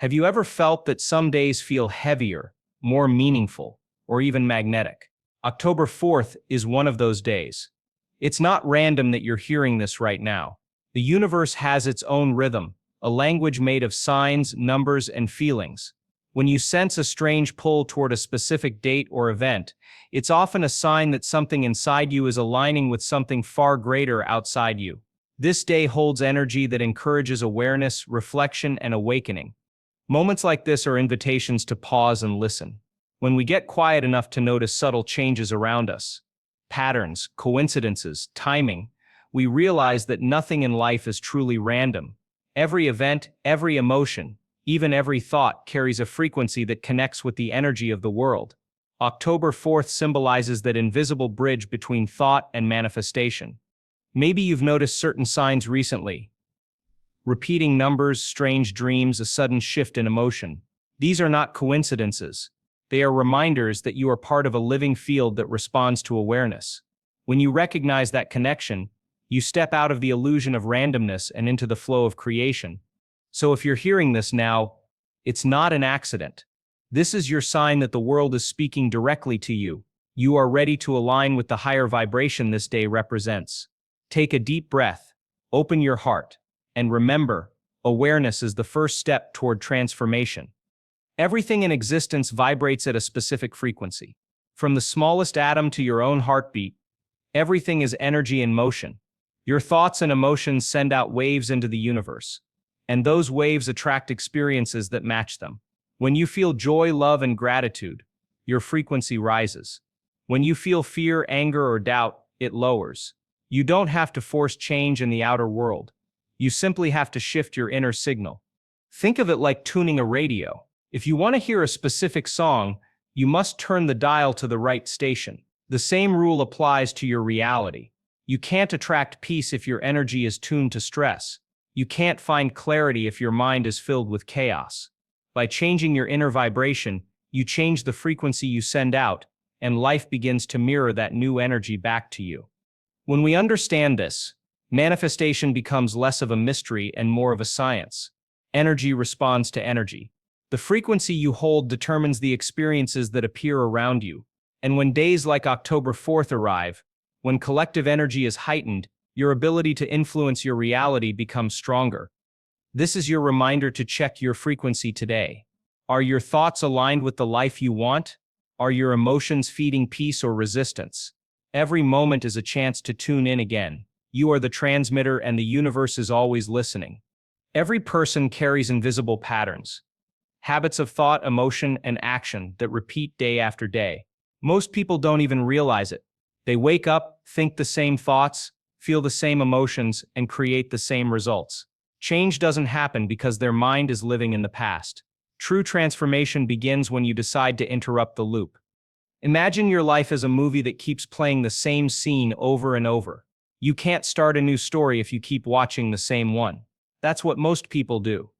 Have you ever felt that some days feel heavier, more meaningful, or even magnetic? October 4th is one of those days. It's not random that you're hearing this right now. The universe has its own rhythm, a language made of signs, numbers, and feelings. When you sense a strange pull toward a specific date or event, it's often a sign that something inside you is aligning with something far greater outside you. This day holds energy that encourages awareness, reflection, and awakening. Moments like this are invitations to pause and listen. When we get quiet enough to notice subtle changes around us, patterns, coincidences, timing, we realize that nothing in life is truly random. Every event, every emotion, even every thought carries a frequency that connects with the energy of the world. October 4th symbolizes that invisible bridge between thought and manifestation. Maybe you've noticed certain signs recently. Repeating numbers, strange dreams, a sudden shift in emotion. These are not coincidences. They are reminders that you are part of a living field that responds to awareness. When you recognize that connection, you step out of the illusion of randomness and into the flow of creation. So if you're hearing this now, it's not an accident. This is your sign that the world is speaking directly to you. You are ready to align with the higher vibration this day represents. Take a deep breath, open your heart, and remember, awareness is the first step toward transformation. Everything in existence vibrates at a specific frequency. From the smallest atom to your own heartbeat, everything is energy in motion. Your thoughts and emotions send out waves into the universe, and those waves attract experiences that match them. When you feel joy, love, and gratitude, your frequency rises. When you feel fear, anger, or doubt, it lowers. You don't have to force change in the outer world. You simply have to shift your inner signal. Think of it like tuning a radio. If you want to hear a specific song, you must turn the dial to the right station. The same rule applies to your reality. You can't attract peace if your energy is tuned to stress. You can't find clarity if your mind is filled with chaos. By changing your inner vibration, you change the frequency you send out, and life begins to mirror that new energy back to you. When we understand this, manifestation becomes less of a mystery and more of a science. Energy responds to energy. The frequency you hold determines the experiences that appear around you. And when days like October 4th arrive, when collective energy is heightened, your ability to influence your reality becomes stronger. This is your reminder to check your frequency today. Are your thoughts aligned with the life you want? Are your emotions feeding peace or resistance? Every moment is a chance to tune in again. You are the transmitter and the universe is always listening. Every person carries invisible patterns, habits of thought, emotion, and action that repeat day after day. Most people don't even realize it. They wake up, think the same thoughts, feel the same emotions, and create the same results. Change doesn't happen because their mind is living in the past. True transformation begins when you decide to interrupt the loop. Imagine your life as a movie that keeps playing the same scene over and over. You can't start a new story if you keep watching the same one. That's what most people do.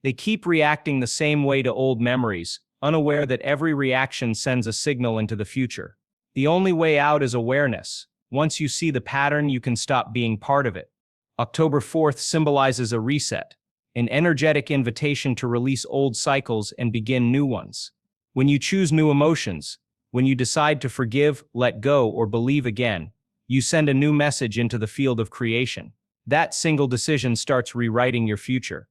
They keep reacting the same way to old memories, unaware that every reaction sends a signal into the future. The only way out is awareness. Once you see the pattern, you can stop being part of it. October 4th symbolizes a reset, an energetic invitation to release old cycles and begin new ones. When you choose new emotions, when you decide to forgive, let go, or believe again, you send a new message into the field of creation. That single decision starts rewriting your future.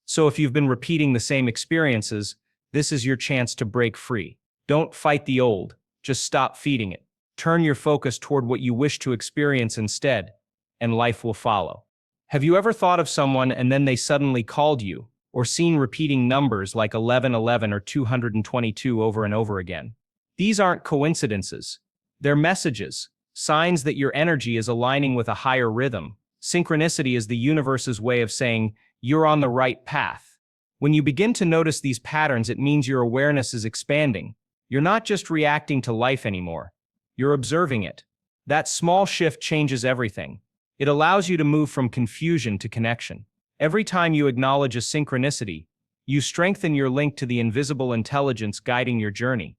So if you've been repeating the same experiences, this is your chance to break free. Don't fight the old, just stop feeding it. Turn your focus toward what you wish to experience instead, and life will follow. Have you ever thought of someone and then they suddenly called you, or seen repeating numbers like 1111 or 222 over and over again? These aren't coincidences. They're messages, signs that your energy is aligning with a higher rhythm. Synchronicity is the universe's way of saying, you're on the right path. When you begin to notice these patterns, it means your awareness is expanding. You're not just reacting to life anymore. You're observing it. That small shift changes everything. It allows you to move from confusion to connection. Every time you acknowledge a synchronicity, you strengthen your link to the invisible intelligence guiding your journey.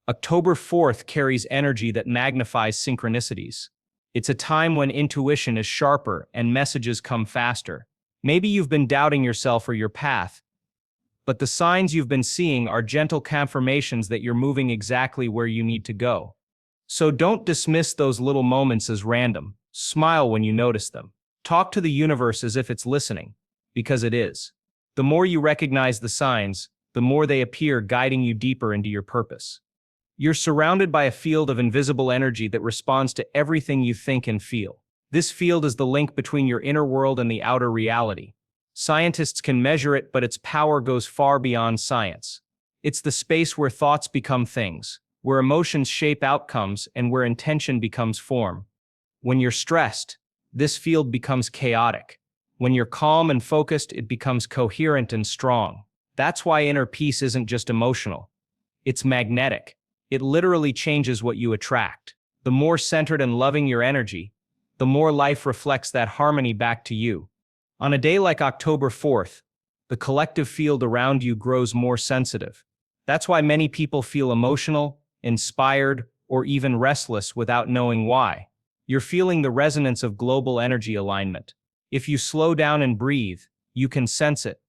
October 4th carries energy that magnifies synchronicities. It's a time when intuition is sharper and messages come faster. Maybe you've been doubting yourself or your path, But the signs you've been seeing are gentle confirmations that you're moving exactly where you need to go. So don't dismiss those little moments as random. Smile when you notice them. Talk to the universe as if it's listening, because it is. The more you recognize the signs, the more they appear, guiding you deeper into your purpose. You're surrounded by a field of invisible energy that responds to everything you think and feel. This field is the link between your inner world and the outer reality. Scientists can measure it, but its power goes far beyond science. It's the space where thoughts become things, where emotions shape outcomes, and where intention becomes form. When you're stressed, this field becomes chaotic. When you're calm and focused, it becomes coherent and strong. That's why inner peace isn't just emotional. It's magnetic. It literally changes what you attract. The more centered and loving your energy, the more life reflects that harmony back to you. On a day like October 4th, the collective field around you grows more sensitive. That's why many people feel emotional, inspired, or even restless without knowing why. You're feeling the resonance of global energy alignment. If you slow down and breathe, you can sense it.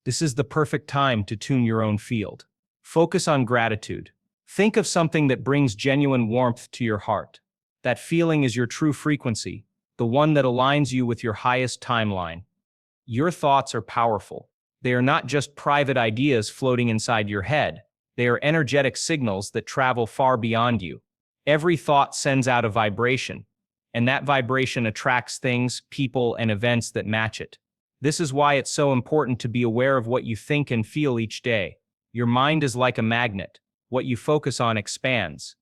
This is the perfect time to tune your own field. Focus on gratitude. Think of something that brings genuine warmth to your heart. That feeling is your true frequency, the one that aligns you with your highest timeline. Your thoughts are powerful. They are not just private ideas floating inside your head. They are energetic signals that travel far beyond you. Every thought sends out a vibration, and that vibration attracts things, people, and events that match it. This is why it's so important to be aware of what you think and feel each day. Your mind is like a magnet. What you focus on expands.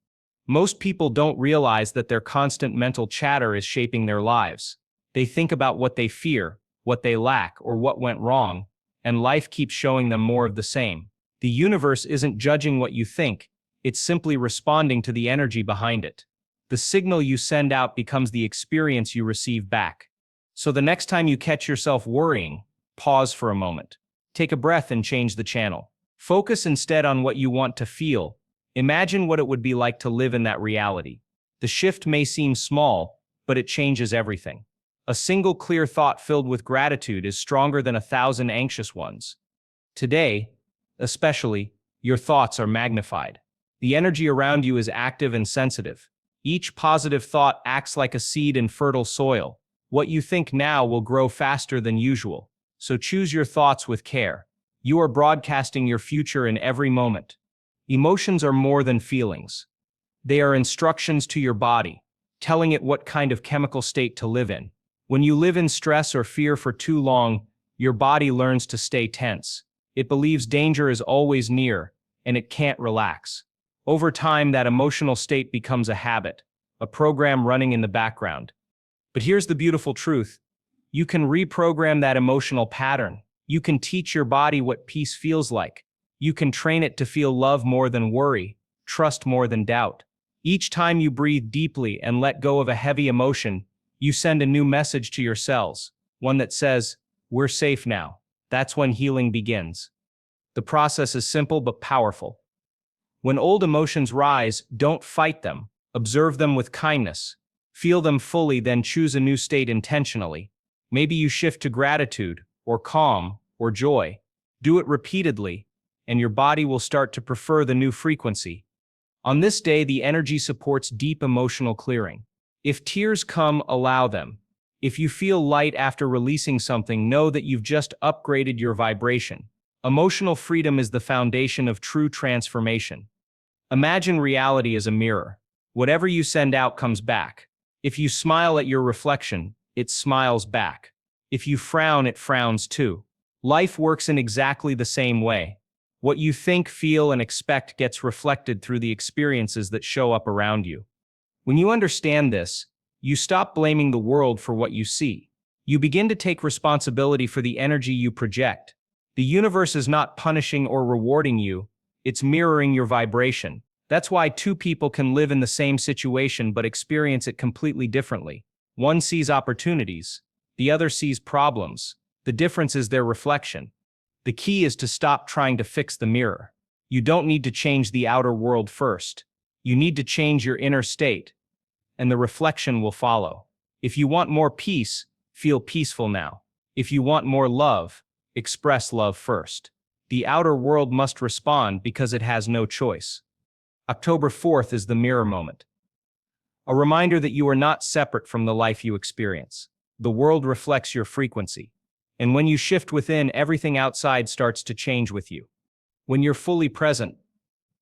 Most people don't realize that their constant mental chatter is shaping their lives. They think about what they fear, what they lack, or what went wrong, and life keeps showing them more of the same. The universe isn't judging what you think, it's simply responding to the energy behind it. The signal you send out becomes the experience you receive back. So the next time you catch yourself worrying, pause for a moment. Take a breath and change the channel. Focus instead on what you want to feel. Imagine what it would be like to live in that reality. The shift may seem small, but it changes everything. A single clear thought filled with gratitude is stronger than 1,000 anxious ones. Today, especially, your thoughts are magnified. The energy around you is active and sensitive. Each positive thought acts like a seed in fertile soil. What you think now will grow faster than usual. So choose your thoughts with care. You are broadcasting your future in every moment. Emotions are more than feelings. They are instructions to your body, telling it what kind of chemical state to live in. When you live in stress or fear for too long, your body learns to stay tense. It believes danger is always near, and it can't relax. Over time, that emotional state becomes a habit, a program running in the background. But here's the beautiful truth. You can reprogram that emotional pattern. You can teach your body what peace feels like. You can train it to feel love more than worry, trust more than doubt. Each time you breathe deeply and let go of a heavy emotion, you send a new message to your cells, one that says, "We're safe now." That's when healing begins. The process is simple but powerful. When old emotions rise, don't fight them. Observe them with kindness. Feel them fully, then choose a new state intentionally. Maybe you shift to gratitude, or calm, or joy. Do it repeatedly, and your body will start to prefer the new frequency. On this day, the energy supports deep emotional clearing. If tears come, allow them. If you feel light after releasing something, know that you've just upgraded your vibration. Emotional freedom is the foundation of true transformation. Imagine reality as a mirror. Whatever you send out comes back. If you smile at your reflection, it smiles back. If you frown, it frowns too. Life works in exactly the same way. What you think, feel, and expect gets reflected through the experiences that show up around you. When you understand this, you stop blaming the world for what you see. You begin to take responsibility for the energy you project. The universe is not punishing or rewarding you, it's mirroring your vibration. That's why two people can live in the same situation but experience it completely differently. One sees opportunities, the other sees problems. The difference is their reflection. The key is to stop trying to fix the mirror. You don't need to change the outer world first. You need to change your inner state, and the reflection will follow. If you want more peace, feel peaceful now. If you want more love, express love first. The outer world must respond because it has no choice. October 4th is the mirror moment. A reminder that you are not separate from the life you experience. The world reflects your frequency. And when you shift within, everything outside starts to change with you. When you're fully present,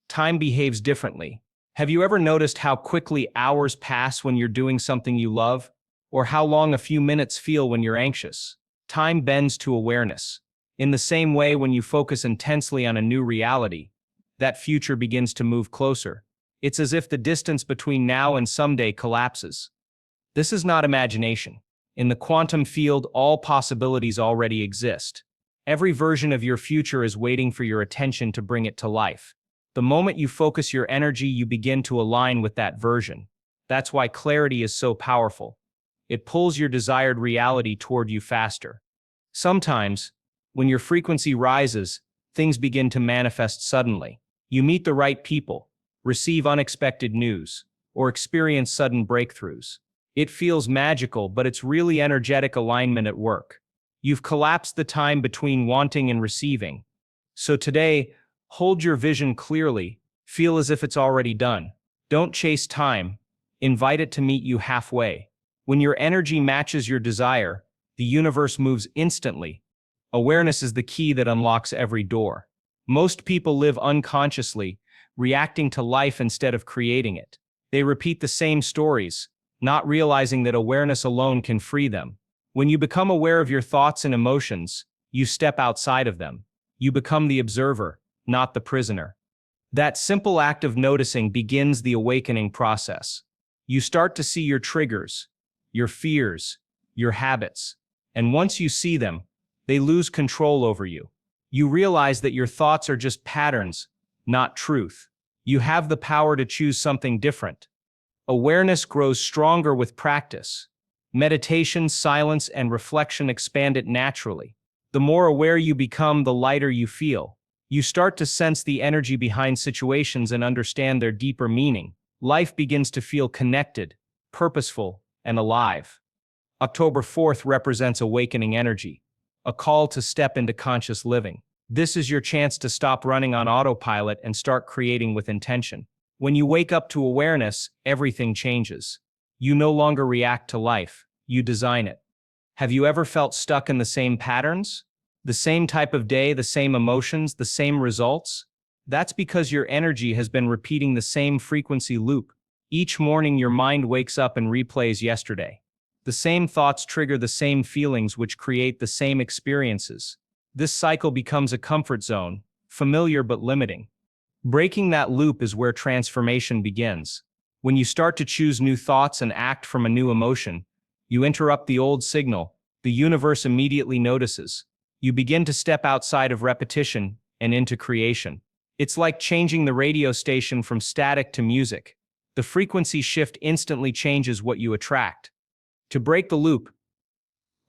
time behaves differently. Have you ever noticed how quickly hours pass when you're doing something you love? Or how long a few minutes feel when you're anxious? Time bends to awareness. In the same way, when you focus intensely on a new reality, that future begins to move closer. It's as if the distance between now and someday collapses. This is not imagination. In the quantum field, all possibilities already exist. Every version of your future is waiting for your attention to bring it to life. The moment you focus your energy, you begin to align with that version. That's why clarity is so powerful. It pulls your desired reality toward you faster. Sometimes, when your frequency rises, things begin to manifest suddenly. You meet the right people, receive unexpected news, or experience sudden breakthroughs. It feels magical, but it's really energetic alignment at work. You've collapsed the time between wanting and receiving. So today, hold your vision clearly, feel as if it's already done. Don't chase time, invite it to meet you halfway. When your energy matches your desire, the universe moves instantly. Awareness is the key that unlocks every door. Most people live unconsciously, reacting to life instead of creating it. They repeat the same stories, not realizing that awareness alone can free them. When you become aware of your thoughts and emotions, you step outside of them. You become the observer, not the prisoner. That simple act of noticing begins the awakening process. You start to see your triggers, your fears, your habits, and once you see them, they lose control over you. You realize that your thoughts are just patterns, not truth. You have the power to choose something different. Awareness grows stronger with practice. Meditation, silence, and reflection expand it naturally. The more aware you become, the lighter you feel. You start to sense the energy behind situations and understand their deeper meaning. Life begins to feel connected, purposeful, and alive. October 4th represents awakening energy, a call to step into conscious living. This is your chance to stop running on autopilot and start creating with intention. When you wake up to awareness, everything changes. You no longer react to life, you design it. Have you ever felt stuck in the same patterns? The same type of day, the same emotions, the same results? That's because your energy has been repeating the same frequency loop. Each morning your mind wakes up and replays yesterday. The same thoughts trigger the same feelings, which create the same experiences. This cycle becomes a comfort zone, familiar but limiting. Breaking that loop is where transformation begins. When you start to choose new thoughts and act from a new emotion, you interrupt the old signal. The universe immediately notices. You begin to step outside of repetition and into creation. It's like changing the radio station from static to music. The frequency shift instantly changes what you attract. To break the loop,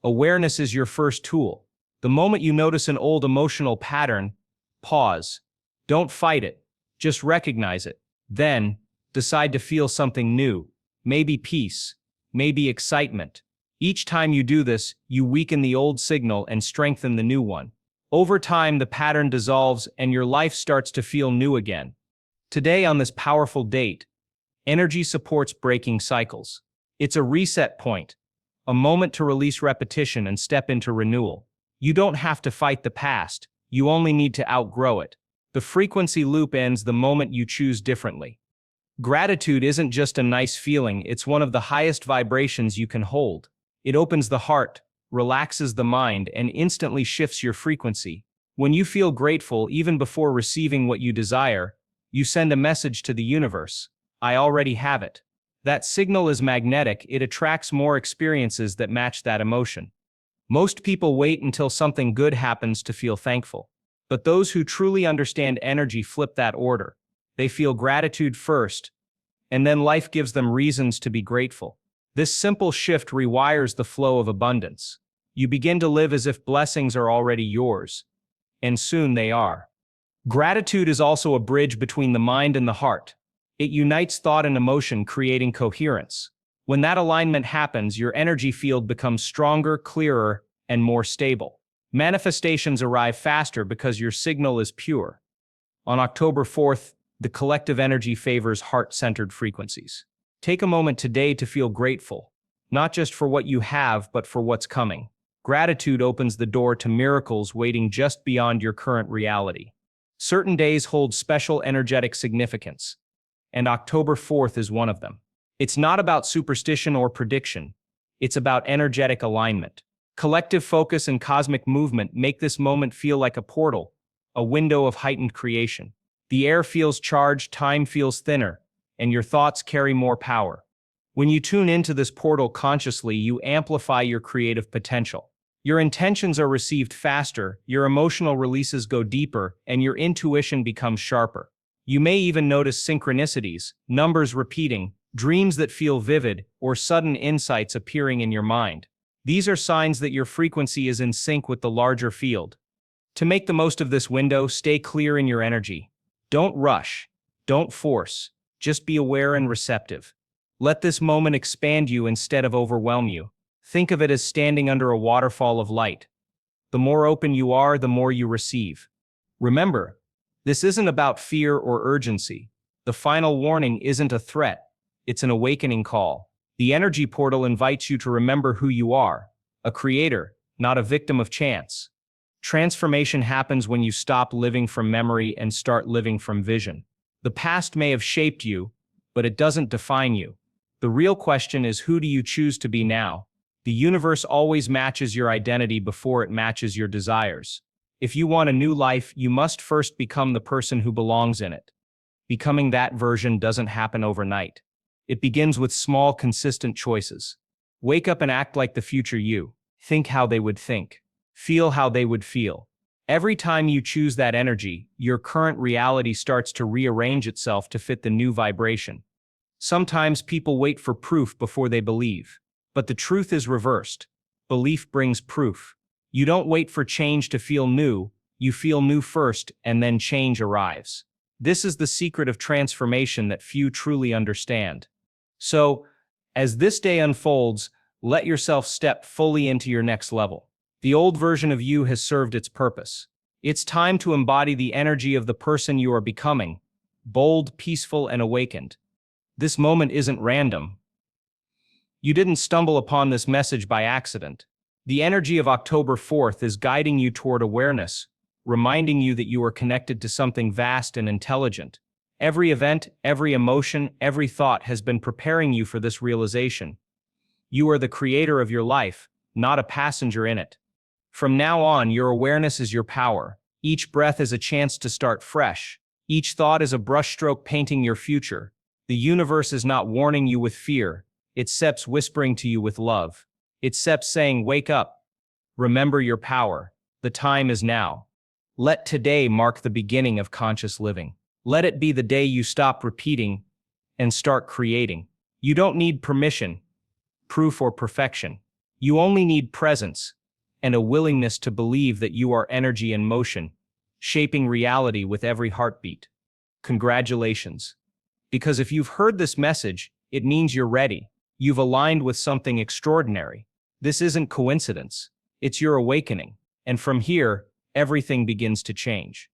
awareness is your first tool. The moment you notice an old emotional pattern, pause. Don't fight it, just recognize it. Then, decide to feel something new, maybe peace, maybe excitement. Each time you do this, you weaken the old signal and strengthen the new one. Over time, the pattern dissolves and your life starts to feel new again. Today, on this powerful date, energy supports breaking cycles. It's a reset point, a moment to release repetition and step into renewal. You don't have to fight the past, you only need to outgrow it. The frequency loop ends the moment you choose differently. Gratitude isn't just a nice feeling, it's one of the highest vibrations you can hold. It opens the heart, relaxes the mind, and instantly shifts your frequency. When you feel grateful even before receiving what you desire, you send a message to the universe. I already have it. That signal is magnetic, it attracts more experiences that match that emotion. Most people wait until something good happens to feel thankful. But those who truly understand energy flip that order. They feel gratitude first, and then life gives them reasons to be grateful. This simple shift rewires the flow of abundance. You begin to live as if blessings are already yours, and soon they are. Gratitude is also a bridge between the mind and the heart. It unites thought and emotion, creating coherence. When that alignment happens, your energy field becomes stronger, clearer, and more stable. Manifestations arrive faster because your signal is pure. On October 4th, the collective energy favors heart-centered frequencies. Take a moment today to feel grateful, not just for what you have, but for what's coming. Gratitude opens the door to miracles waiting just beyond your current reality. Certain days hold special energetic significance, and October 4th is one of them. It's not about superstition or prediction. It's about energetic alignment. Collective focus and cosmic movement make this moment feel like a portal, a window of heightened creation. The air feels charged, time feels thinner, and your thoughts carry more power. When you tune into this portal consciously, you amplify your creative potential. Your intentions are received faster, your emotional releases go deeper, and your intuition becomes sharper. You may even notice synchronicities, numbers repeating, dreams that feel vivid, or sudden insights appearing in your mind. These are signs that your frequency is in sync with the larger field. To make the most of this window, stay clear in your energy. Don't rush. Don't force. Just be aware and receptive. Let this moment expand you instead of overwhelm you. Think of it as standing under a waterfall of light. The more open you are, the more you receive. Remember, this isn't about fear or urgency. The final warning isn't a threat. It's an awakening call. The energy portal invites you to remember who you are, a creator, not a victim of chance. Transformation happens when you stop living from memory and start living from vision. The past may have shaped you, but it doesn't define you. The real question is, who do you choose to be now? The universe always matches your identity before it matches your desires. If you want a new life, you must first become the person who belongs in it. Becoming that version doesn't happen overnight. It begins with small, consistent choices. Wake up and act like the future you. Think how they would think. Feel how they would feel. Every time you choose that energy, your current reality starts to rearrange itself to fit the new vibration. Sometimes people wait for proof before they believe. But the truth is reversed. Belief brings proof. You don't wait for change to feel new, you feel new first, and then change arrives. This is the secret of transformation that few truly understand. So, as this day unfolds, let yourself step fully into your next level. The old version of you has served its purpose. It's time to embody the energy of the person you are becoming, bold, peaceful, and awakened. This moment isn't random. You didn't stumble upon this message by accident. The energy of October 4th is guiding you toward awareness, reminding you that you are connected to something vast and intelligent. Every event, every emotion, every thought has been preparing you for this realization. You are the creator of your life, not a passenger in it. From now on, your awareness is your power. Each breath is a chance to start fresh. Each thought is a brushstroke painting your future. The universe is not warning you with fear. It's SEPs whispering to you with love. It's SEPs saying, wake up. Remember your power. The time is now. Let today mark the beginning of conscious living. Let it be the day you stop repeating and start creating. You don't need permission, proof, or perfection. You only need presence and a willingness to believe that you are energy in motion, shaping reality with every heartbeat. Congratulations. Because if you've heard this message, it means you're ready. You've aligned with something extraordinary. This isn't coincidence. It's your awakening. And from here, everything begins to change.